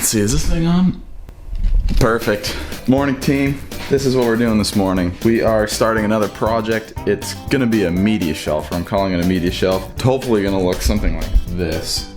Let's see, is this thing on? Perfect. Morning, team. This is what we're doing this morning. We are starting another project. It's gonna be a media shelf, or I'm calling it a media shelf. It's hopefully gonna look something like this.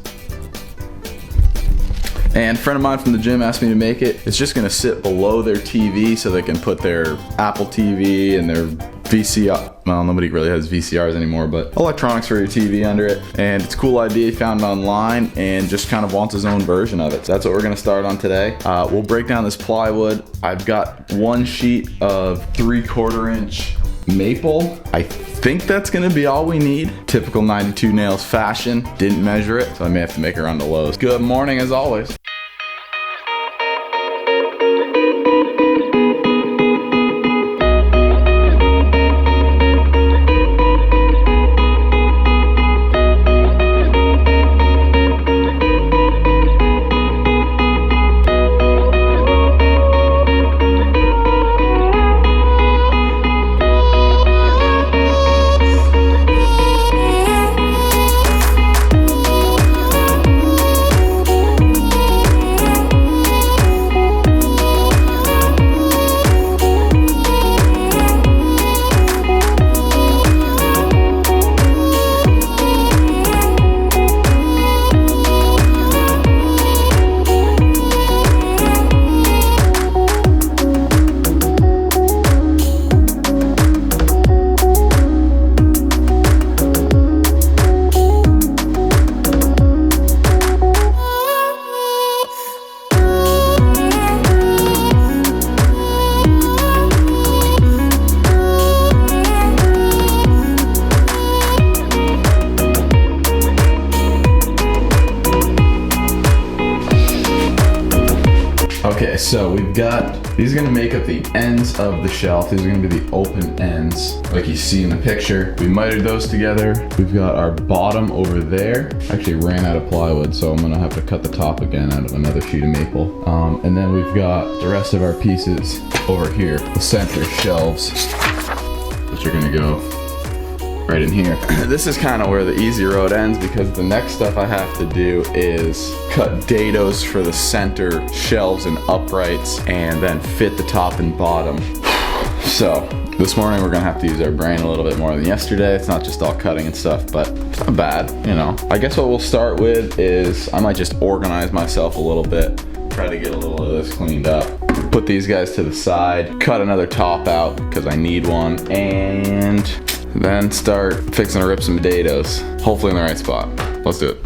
And a friend of mine from the gym asked me to make it. It's just gonna sit below their TV so they can put their Apple TV and their VCR, well, nobody really has VCRs anymore, but electronics for your TV under it. And it's a cool idea. He found it online and just kind of wants his own version of it. So that's what we're gonna start on today. We'll break down this plywood. I've got one sheet of 3/4 inch maple. I think that's gonna be all we need. Typical 92 nails fashion. Didn't measure it, so I may have to make it around the Lowe's. Good morning as always. Okay, so we've got, these are gonna make up the ends of the shelf. These are gonna be the open ends, like you see in the picture. We mitered those together. We've got our bottom over there. Actually ran out of plywood, so I'm gonna have to cut the top again out of another sheet of maple. And then we've got the rest of our pieces over here, the center shelves, which are gonna go right in here. This is kind of where the easy road ends, because the next stuff I have to do is cut dados for the center shelves and uprights, and then fit the top and bottom. So this morning we're gonna have to use our brain a little bit more than yesterday. It's not just all cutting and stuff, but it's not bad, you know. I guess what we'll start with is I might just organize myself a little bit, try to get a little of this cleaned up. Put these guys to the side, cut another top out because I need one, and then start fixing to rip some potatoes. Hopefully in the right spot. Let's do it.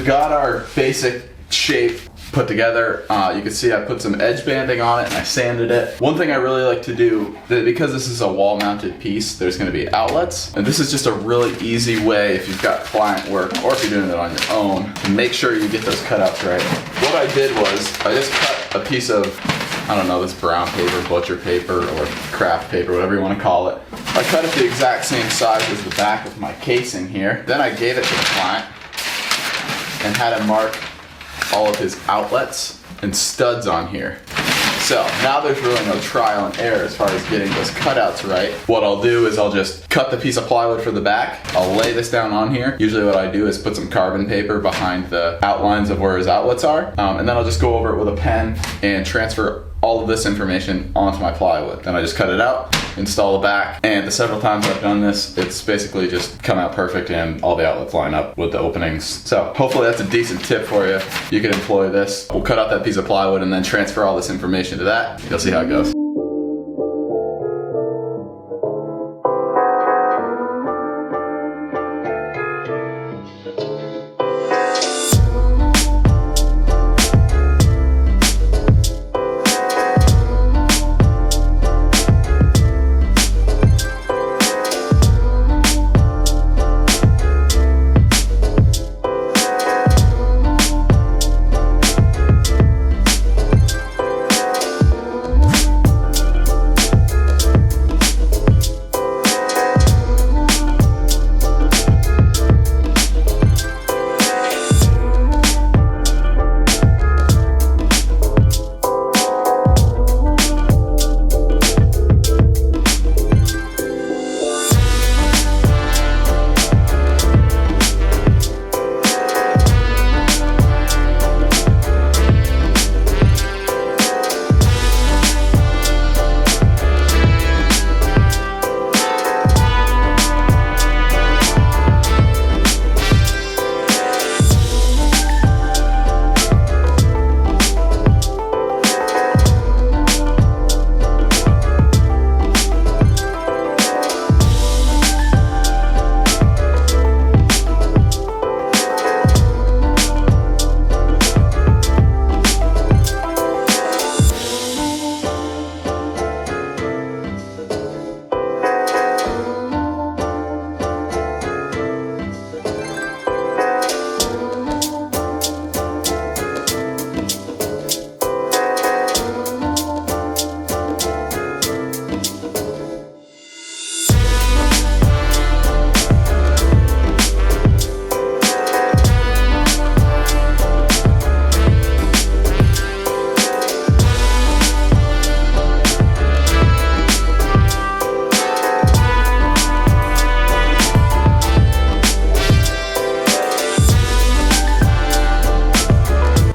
got our basic shape put together. You can see I put some edge banding on it and I sanded it. One thing I really like to do, because this is a wall mounted piece, there's going to be outlets, and this is just a really easy way if you've got client work or if you're doing it on your own to make sure you get those cutouts right. What I did was I just cut a piece of, I don't know, this brown paper, butcher paper, or craft paper, whatever you want to call it. I cut it the exact same size as the back of my casing here. Then I gave it to the client and had him mark all of his outlets and studs on here. So now there's really no trial and error as far as getting those cutouts right. What I'll do is I'll just cut the piece of plywood for the back. I'll lay this down on here. Usually what I do is put some carbon paper behind the outlines of where his outlets are. And then I'll just go over it with a pen and transfer all of this information onto my plywood. Then I just cut it out, install the back, and the several times I've done this, it's basically just come out perfect and all the outlets line up with the openings. So hopefully that's a decent tip for you. You can employ this. We'll cut out that piece of plywood and then transfer all this information to that. You'll see how it goes.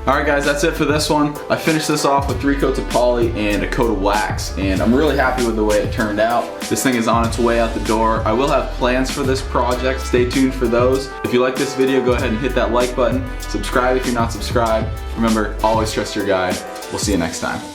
Alright guys, that's it for this one. I finished this off with 3 coats of poly and a coat of wax, and I'm really happy with the way it turned out. This thing is on its way out the door. I will have plans for this project. Stay tuned for those. If you like this video, go ahead and hit that like button. Subscribe if you're not subscribed. Remember, always trust your guide. We'll see you next time.